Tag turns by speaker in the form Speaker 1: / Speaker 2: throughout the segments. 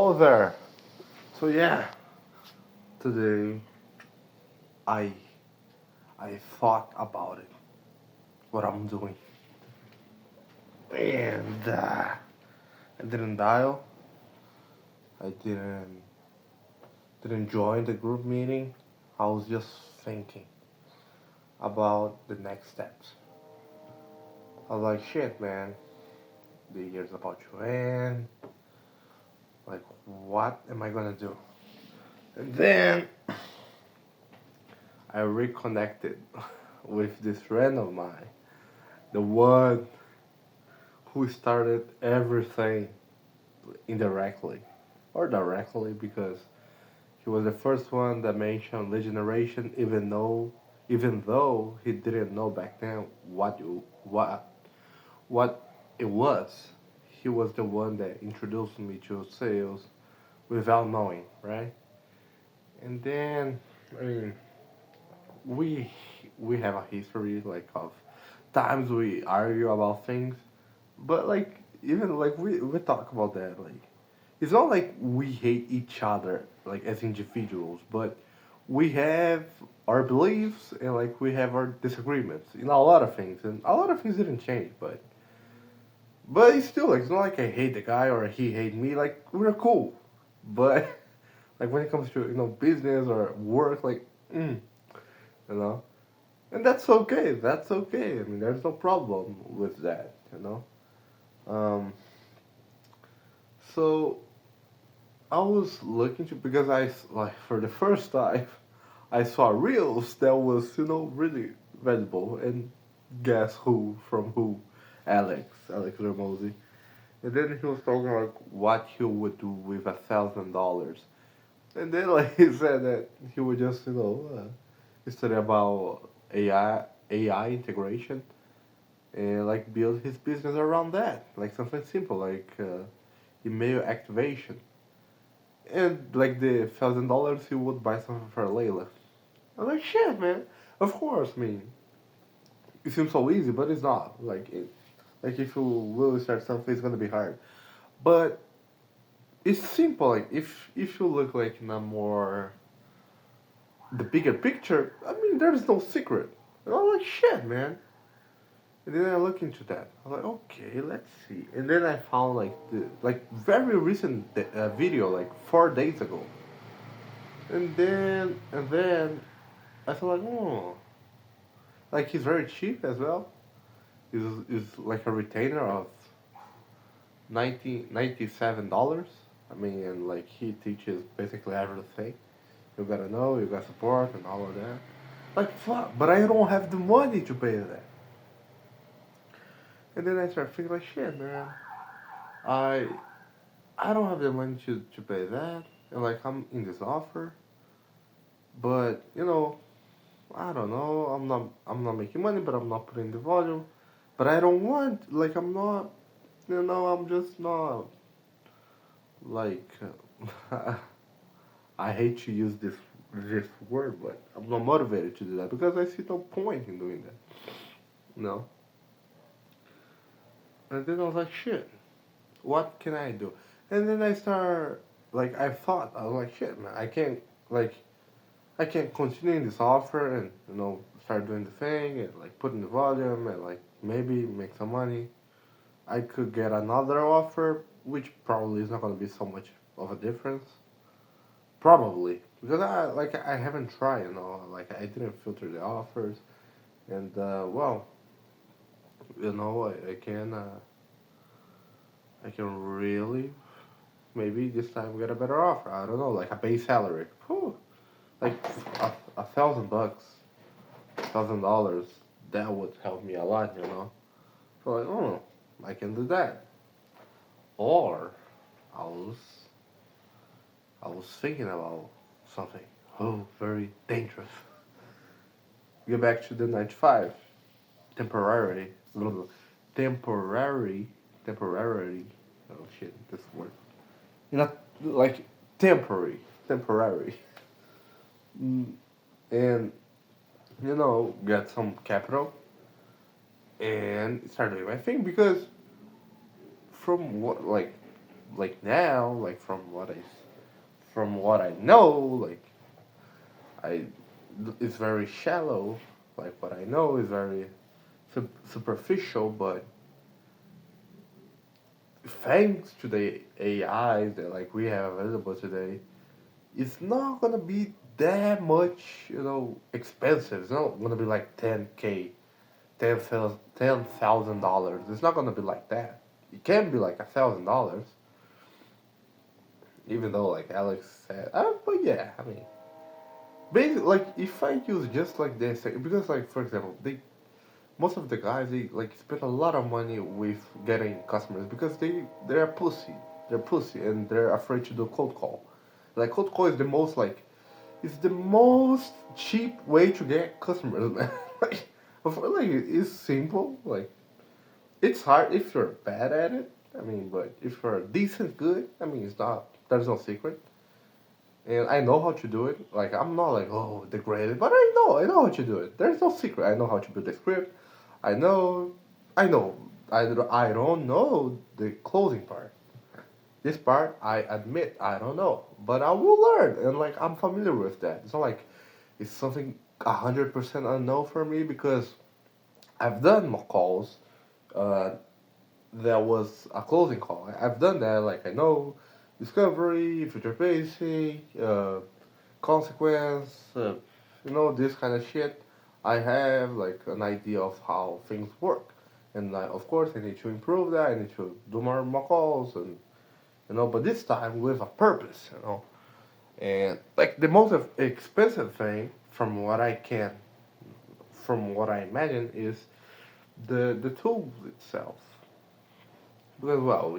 Speaker 1: Hello there. So yeah, today I I thought about it, what I'm doing, and I didn't dial. I didn't join the group meeting. I was just thinking about the next steps. I was like, shit, man, the year's about to end. Like, what am I gonna do? And then I reconnected with this friend of mine, the one who started everything indirectly or directly because he was the first one that mentioned lead generation, even though he didn't know back then what it was. He was the one that introduced me to sales without knowing, right? And then, I mean, we we have a history like of times we argue about things, but like even like we talk about that like it's not like we hate each other like as individuals, but we have our beliefs and like we have our disagreements in a lot of things, and a lot of things didn't change, but it's still like it's not like I hate the guy or he hate me. Like we're cool, but like when it comes to business or work, like you know, and that's okay. That's okay. I mean, there's no problem with that. Um, so I was looking to because like for the first time I saw reels that was really valuable, and guess who from who? Alex Ramosi. And then he was talking like what he would do with $1,000, and then like he said that he would just study about AI integration and like build his business around that, like something simple like email activation. And like the $1,000, he would buy something for Layla. I'm like, shit, man. Of course, I mean, it seems so easy, but it's not. Like if you really start something, it's gonna be hard. But it's simple. Like if you look like in a more the bigger picture, I mean, there's no secret. And I'm like, shit, man. And then I look into that. I'm like, okay, let's see. And then I found like the like very recent video, like 4 days ago. And then I thought like, oh, like he's very cheap as well. Is like a retainer of $97. I mean, and like he teaches basically everything. You gotta know, you got support and all of that. Like fuck, but I don't have the money to pay that. And then I start thinking like, shit, man. I I don't have the money to pay that. And like I'm in this offer, but I don't know. I'm not making money, but I'm not putting the volume. But I don't want like I'm not. I'm just not like. I hate to use this word, but I'm not motivated to do that because I see no point in doing that. You know. And then I was like, shit. What can I do? And then I start like I was like, shit, man. Like I can't continue in this offer and start doing the thing and like put in the volume and like maybe make some money. I could get another offer, which probably is not gonna be so much of a difference. Probably because I haven't tried, like I didn't filter the offers, and well, I can really maybe this time get a better offer. I don't know, like a base salary, whew, like $1,000, $1,000. That would help me a lot. So like, oh, I can do that. Or I was I was thinking about something. Oh, very dangerous. Get back to the 95. Temporary. Blah, blah, temporary. Temporary. Oh shit, this word. Like temporary. Temporary. Mm, and, get some capital and start doing my thing because from what, like, like now, like from what I know, like I it's very shallow. Like what I know is very superficial, but thanks to the AI that like we have available today, it's not gonna be that much, expensive. It's not gonna be like 10K, $10,000. It's not gonna be like that. It can be like $1,000, even though like Alex said. But yeah, I mean, basically, like if I use just like this, because like for example, most of the guys they like spend a lot of money with getting customers because they're pussy. They're pussy and they're afraid to do cold call. Like cold call is the most like it's the most cheap way to get customers, man. like, it's simple. Like it's hard if you're bad at it. I mean, but if you're decent good, I mean, it's not. There's no secret. And I know how to do it. Like I'm not like the greatest, but I know how to do it. There's no secret. I know how to build the script. I know, I know. I don't know the closing part. This part, I admit, I don't know, but I will learn, and like I'm familiar with that. It's not like it's something 100% unknown for me because I've done mock calls. Uh, there was a closing call. I've done that. Like I know discovery, future pacing, consequence, this kind of shit. I have like an idea of how things work, and of course I need to improve that. I need to do more calls, and but this time with a purpose. And like the most expensive thing, from what I imagine, is the tool itself. Because well,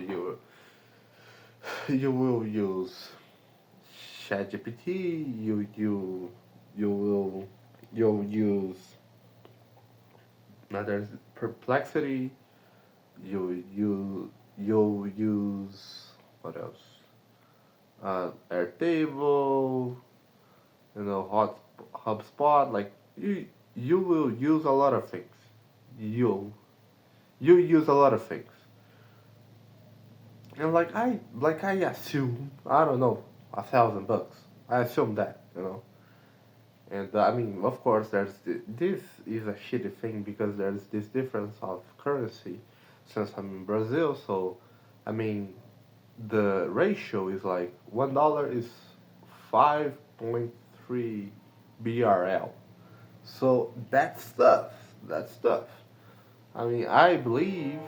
Speaker 1: you will use ChatGPT, you will you'll use there's Perplexity, you'll use what else? Airtable, Hot HubSpot. Like you will use a lot of things. You you use a lot of things, and like I assume I don't know $1,000. I assume that. And I mean, of course, this is a shitty thing because there's this difference of currency since I'm in Brazil. So, I mean, the ratio is like $1 is 5.3 BRL. So that's stuff. That's stuff. I mean, I believe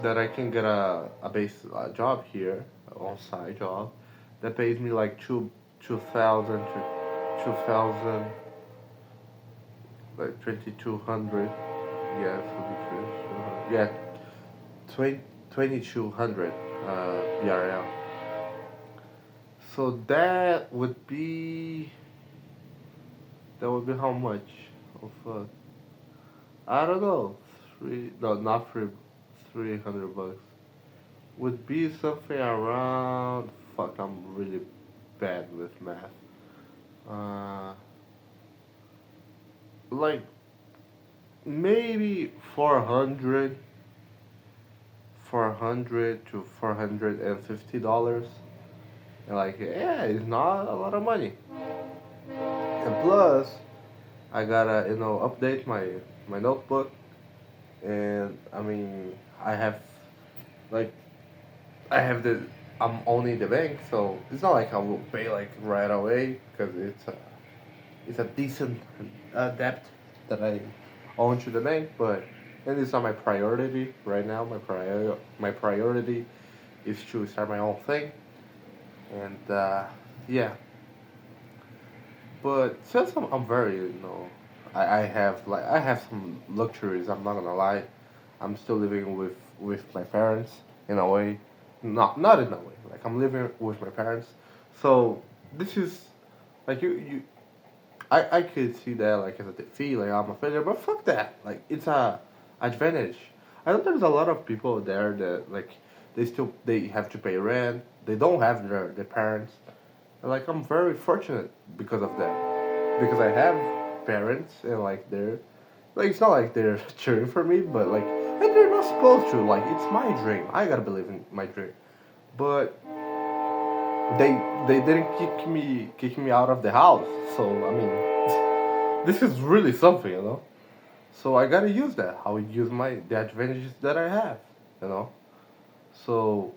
Speaker 1: that I can get a base job here, on site job, that pays me like 2,000 to 2,000 like 2,200. Yeah, yeah, 2,200 BRL. So that would be how much of I don't know, three no not three 300 bucks would be something around, fuck, I'm really bad with math. Uh, like maybe 400 to $450. And like, yeah, it's not a lot of money. And plus, I gotta, update my notebook. And I mean, like, I have I'm owning the bank, so it's not like I will pay like right away because it's a decent debt that I own to the bank, but and it's not my priority right now. My priority is to start my own thing, and yeah. But since I'm very I have some luxuries. I'm not gonna lie. I'm still living with my parents in a way, not in a way. Like I'm living with my parents, so this is like you I could see that like as a defeat, like I'm a failure, but fuck that. Like it's a advantage. I know there's a lot of people there that like they have to pay rent. They don't have their parents. And like I'm very fortunate because of that. Because I have parents and like they're like it's not like they're cheering for me, but like and they're not supposed to. Like it's my dream. I gotta believe in my dream. but they they didn't kick me out of the house. So I mean, this is really something, you know. So I gotta use that. I would use the advantages that I have, you know. So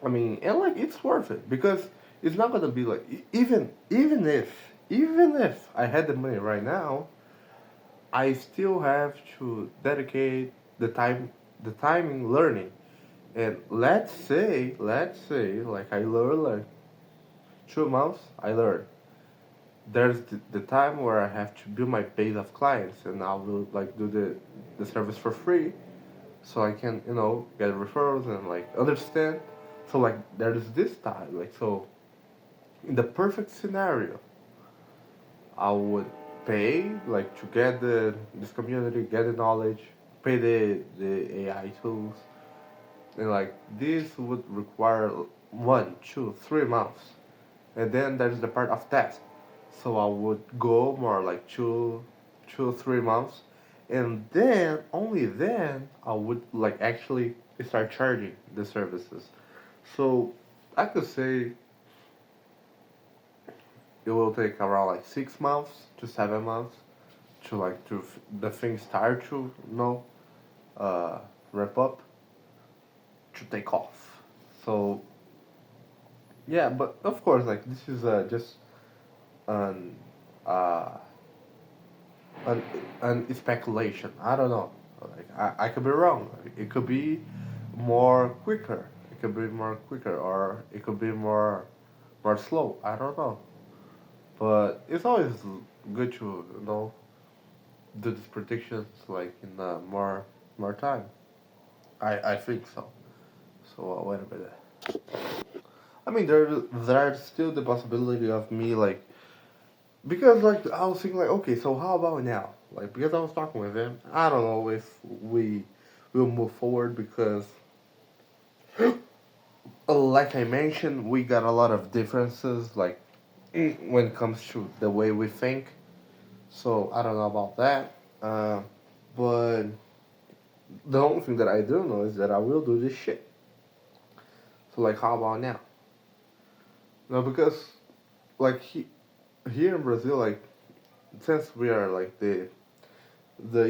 Speaker 1: I mean, and like it's worth it because it's not gonna be like even if I had the money right now, I still have to dedicate the time in learning. And let's say like I learn like 2 months, I learn. There's the time where I have to build my base of clients, and I will like do the service for free, so I can get referrals and like understand. So like there's this time like so in the perfect scenario, I would pay like to get this community, get the knowledge, pay the AI tools, and like this would require 1, 2, 3 months, and then there's the part of test. So I would go more like 2, 3 months, and then only then I would like actually start charging the services. So I could say it will take around like 6 months to 7 months to the thing start to uh, wrap up to take off. So yeah, but of course like this is just an uh, an an speculation. I don't know. Like I could be wrong. It could be more quicker. It could be more quicker, or it could be more slow. I don't know. But it's always good to do these predictions like in more time. I think so. So wait a minute. I mean, there's still the possibility of me like because like I was thinking like okay, so how about now? Like because I was talking with him, I don't know if we will move forward because like I mentioned, we got a lot of differences like when it comes to the way we think. So I don't know about that. But the only thing that I do know is that I will do this shit. So like, how about now? No, because like here in Brazil, like since we are like the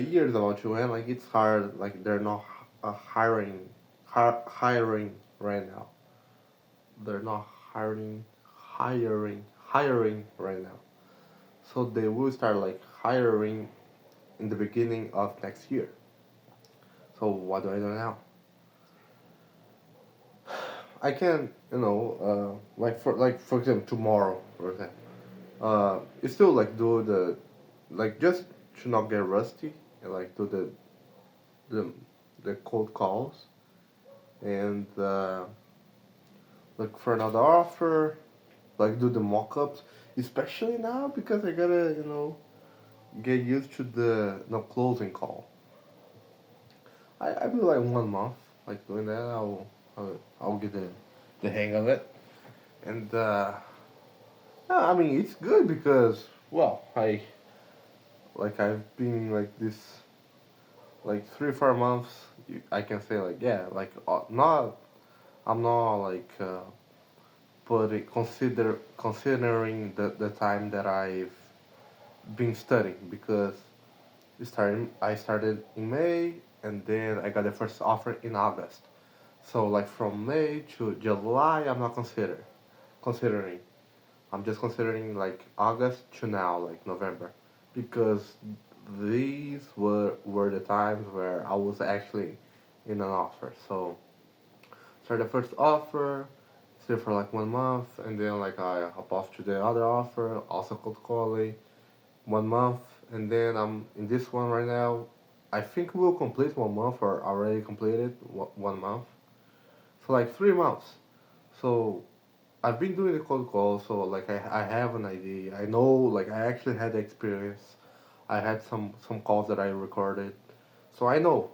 Speaker 1: years about to end, like it's hard. Like they're not hiring right now. They're not hiring right now. So they will start like hiring in the beginning of next year. So what do I do now? I can, like for example tomorrow, for example, you still like do like just to not get rusty and like do the the cold calls and look for another offer, like do the mock-ups, especially now because I gotta get used to the no closing call. I do like 1 month like doing that. I'll get the hang of it, and I mean it's good because well I've been like this like 3 or 4 months. I can say like yeah like not I'm not like considering the time that I've been studying because I started in May and then I got the first offer in August. So like from May to July, I'm not considering. I'm just considering like August to now, like November, because these were the times where I was actually in an offer. So start the first offer, stay for like 1 month, and then like I hop off to the other offer, also cold calling, 1 month, and then I'm in this one right now. I think we'll complete 1 month or already completed 1 month. So like 3 months. So I've been doing the cold call, so like I have an idea. I know like I actually had the experience. I had some calls that I recorded, so I know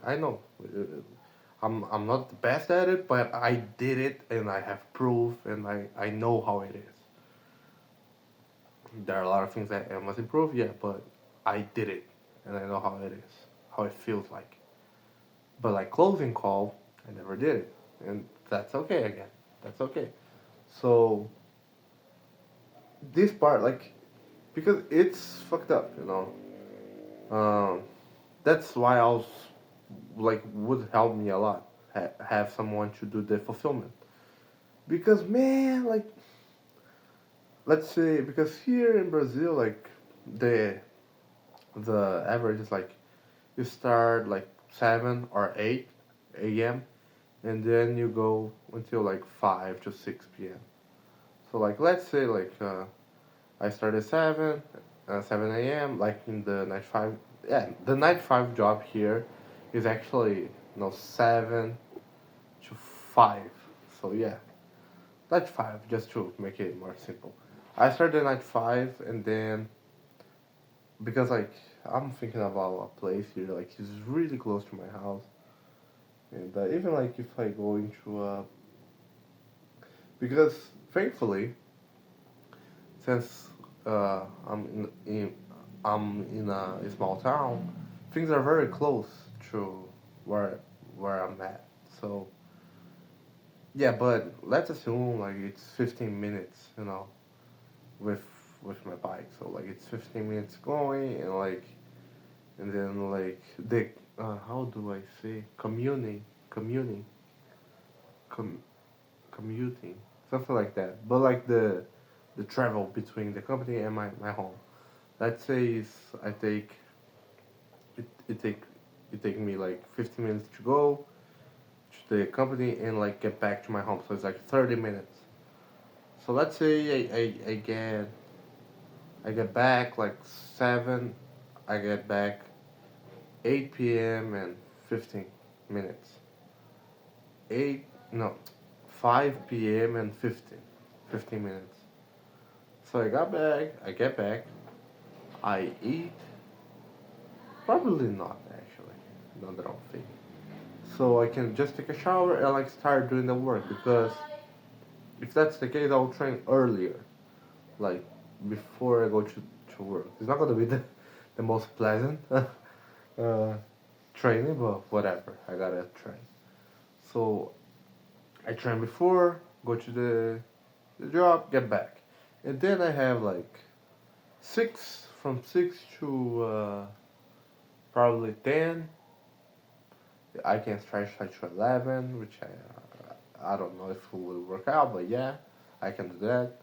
Speaker 1: I know. I'm not the best at it, but I did it and I have proof and I know how it is. There are a lot of things that I must improve, yeah, but I did it and I know how it is, how it feels like. But like closing call, I never did it, and that's okay again. That's okay. So this part, like, because it's fucked up, you know. Um, that's why I was like would help me a lot. Have someone to do the fulfillment because man, like let's say because here in Brazil, like the the average is like you start like 7 or 8 a.m. and then you go until like 5 to 6 p.m. So like let's say like I start at 7 a.m. like in the night five. Yeah, the night five job here is actually 7 to 5. So yeah, night five just to make it more simple. I started night five and then because like I'm thinking about a place here like it's really close to my house and even like if I go into because thankfully since I'm in a small town, things are very close to where where I'm at. So yeah, but let's assume like it's 15 minutes, with my bike. So like it's 15 minutes going and then like the how do I say communing com, commuting something like that. But like the travel between the company and my home. Let's say I take it take it take me like 15 minutes to go to the company and like get back to my home. So it's like 30 minutes. So let's say I get back like 7. I get back 8 p.m. and 15 minutes. 8 no 5 p.m. and 15 minutes. So I get back, I eat. Probably not actually. Not that I'm thinking. So I can just take a shower and like start doing the work because if that's the case, I'll train earlier, like before I go to work. It's not gonna be the most pleasant training, but whatever. I gotta train. So I train before, go to the job, get back, and then I have like 6 to probably 10. I can stretch like to 11, which I don't know if it will work out, but yeah, I can do that.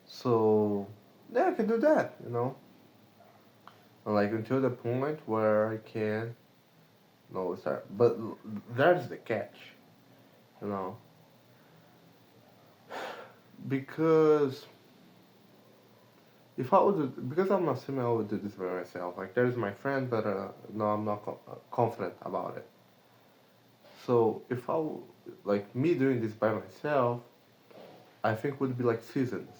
Speaker 1: So yeah, I can do that, and like until the point where I can no start. But there's the catch, you know, because if I would because I'm assuming I would do this by myself. Like there's my friend, but no, I'm not confident about it. So if like me doing this by myself, I think would be like seasons,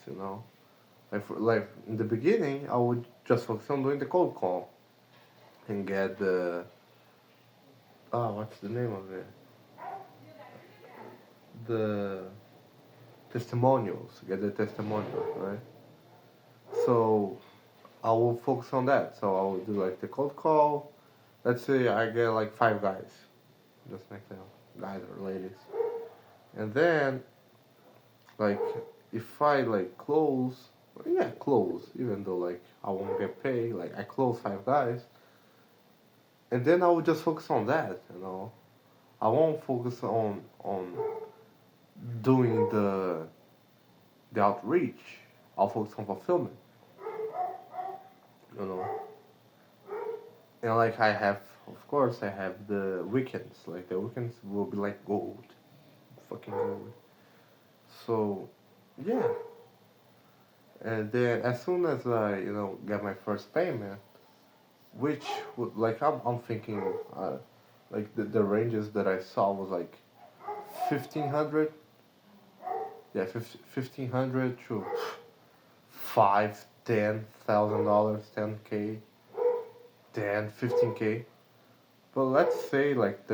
Speaker 1: like in the beginning, I would just focus on doing the cold call and get the what's the name of it? The testimonials. Get the testimonials, right? So I will focus on that. So I will do like the cold call. Let's say I get like 5 guys, just like them, guys or ladies, and then like if I like close, yeah, close. Even though like I won't get paid, like I close 5 guys, and then I will just focus on that. I won't focus on doing the outreach. I'll focus on fulfillment. You know, and like I have, of course, I have the weekends. Like the weekends will be like gold, fucking gold. So, yeah. And then as soon as I get my first payment, which would like I'm thinking, like the ranges that I saw was like 1,500. Yeah, 1,500 to 10,000 dollars, 10K, 15K. But let's say like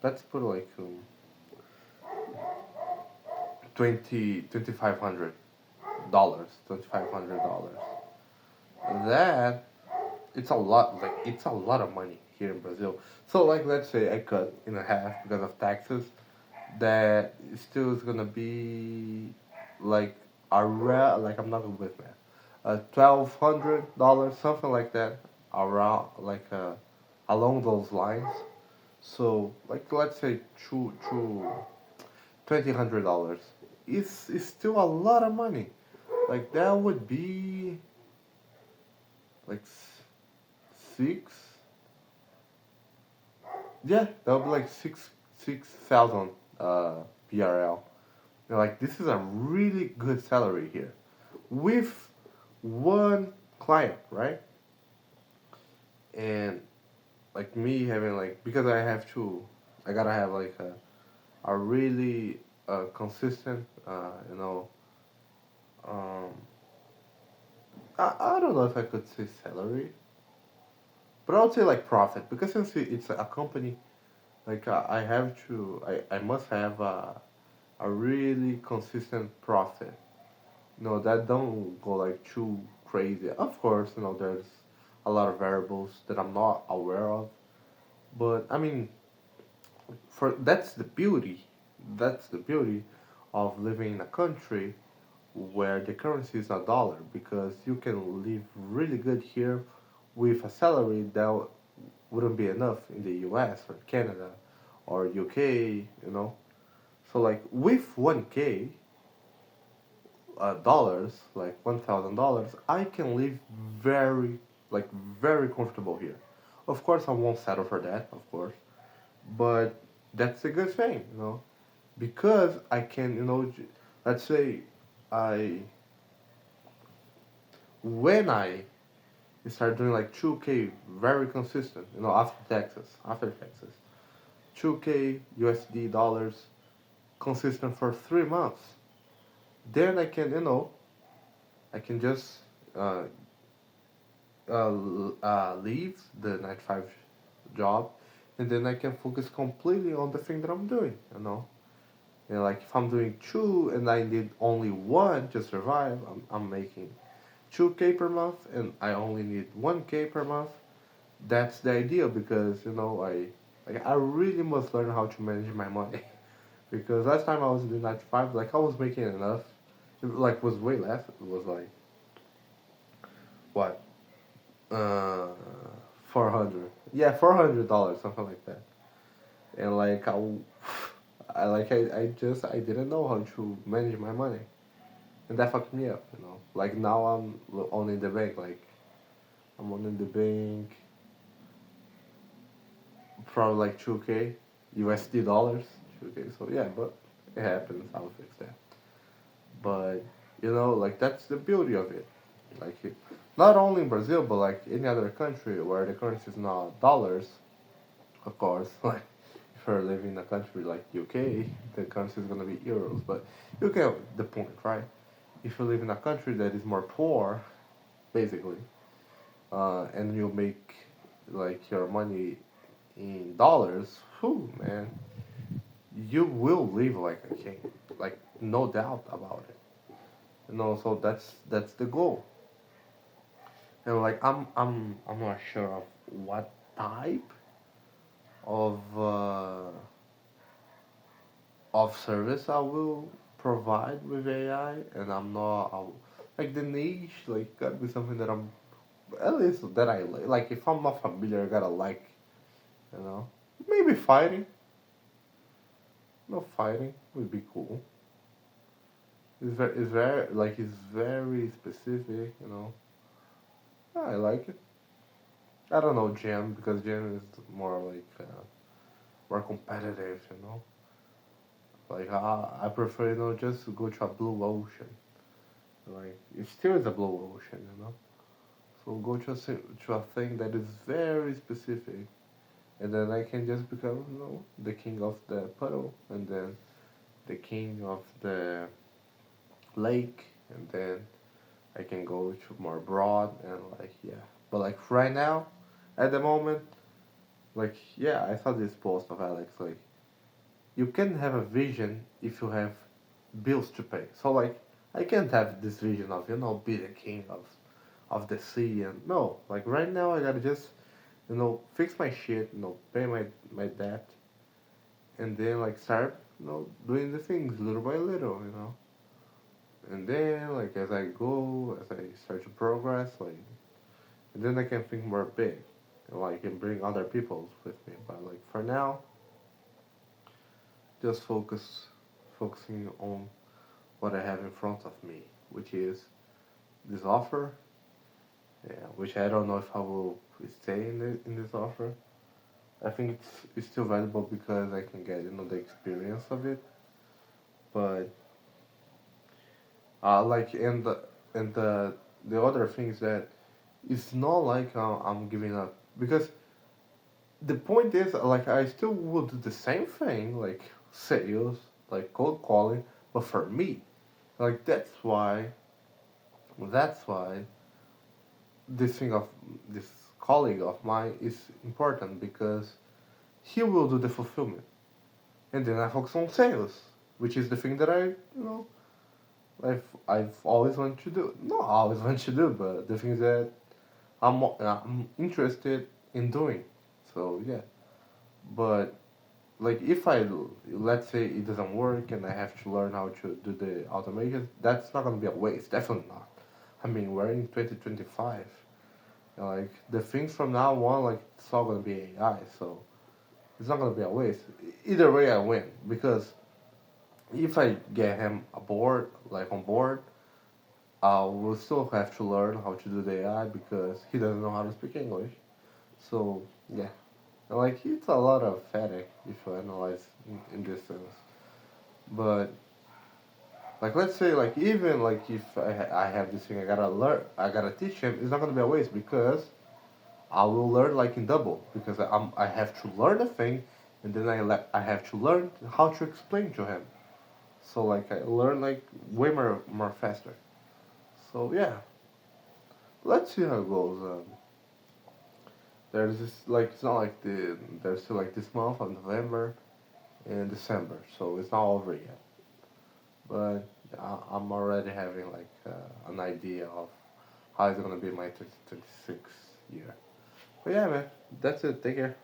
Speaker 1: let's put like 2,500 dollars, $2,500. That it's a lot. Like it's a lot of money here in Brazil. So like let's say I cut in half because of taxes. that still is gonna be like like I'm not good with math. $1,200, something like that, around along those lines. So like let's say two $2,000. It's still a lot of money. Like that would be like six. Yeah, that would be like six thousand BRL. Like this is a really good salary here with one client, right? And like me having like because I gotta have like a really consistent um I don't know if I could say salary, but I would say like profit because since it's a company, like I must have a really consistent profit. That don't go like too crazy. Of course, there's a lot of variables that I'm not aware of, but I mean, for that's the beauty. That's the beauty of living in a country where the currency is a dollar because you can live really good here with a salary that wouldn't be enough in the US or Canada or UK. So like with 1K dollars, like $1,000, I can live very like very comfortable here. Of course, I won't settle for that, of course, but that's a good thing. Because I can, let's say I when I start doing like 2K very consistent, after taxes, 2K USD dollars consistent for 3 months. Then I can just uh, leave the 9 to 5 job, and then I can focus completely on the thing that I'm doing. Like if I'm doing two and I need only one to survive, I'm making 2K per month, and I only need 1K per month. That's the idea because I really must learn how to manage my money. Because last time I was in the 95, like I was making enough. It like was way less. It was like what, uh, 400. Yeah, $400, something like that. And like I didn't know how to manage my money, and that fucked me up. Like now I'm owning the bank. Like I'm owning the bank, probably like 2K USD dollars. 2K. So yeah, but it happens. I'll fix that. But like that's the beauty of it. Like not only in Brazil, but like any other country where the currency is not dollars, of course. Like if you're living in a country like UK, the currency is gonna be euros. But you get the point, right? If you live in a country that is more poor, basically, and you make like your money in dollars, whew, man, you will live like a king, like no doubt about it. So that's the goal. And like I'm not sure of what type of service I will provide with AI, and like the niche, like gotta be something that I'm at least that I like. Like if I'm not familiar, I gotta like, you know, maybe fighting. No, fighting would be cool. It's very specific. Yeah, I like it. I don't know gym because gym is more like more competitive. Like I prefer just to go to a blue ocean. Like it still is a blue ocean. So go to a thing that is very specific, and then I can just become the king of the puddle, and then the king of the lake, and then I can go to more broad and like yeah. But like right now, at the moment, like yeah, I saw this post of Alex like you can have a vision if you have bills to pay. So like I can't have this vision of be the king of the sea and no like right now I gotta just fix my shit, pay my debt, and then like start doing the things little by little. And then, like, as I go, as I start to progress, like, and then I can think more big, and like, and bring other people with me. But like for now, just focusing on what I have in front of me, which is this offer. Yeah, which I don't know if I will stay in this offer. I think it's still valuable because I can get the experience of it. But like and the other thing is that it's not like I'm giving up because the point is like I still will do the same thing like sales, like cold calling, but for me, like that's why this thing of this colleague of mine is important because he will do the fulfillment, and then I focus on sales, which is the thing that I've always wanted to do. Not always wanted to do, but the things that I'm interested in doing. So yeah, but like if let's say it doesn't work and I have to learn how to do the automation, that's not gonna be a waste. Definitely not. I mean, we're in 2025. And like the things from now on, like it's all gonna be AI. So it's not gonna be a waste. Either way, I win because if I get him aboard, like on board, I will still have to learn how to do the AI because he doesn't know how to speak English. So yeah, and, like it's a lot of fatigue if you analyze in this sense. But like let's say like even like if I have this thing I gotta teach him. It's not gonna be a waste because I will learn like in double because I have to learn a thing and then I have to learn how to explain to him. So like I learn like way more faster. So yeah, let's see how it goes. There's this like it's not like there's still like this month of November and December, so it's not over yet. But I'm already having like an idea of how it's gonna be my 2026 year. But yeah, man, that's it. Take care.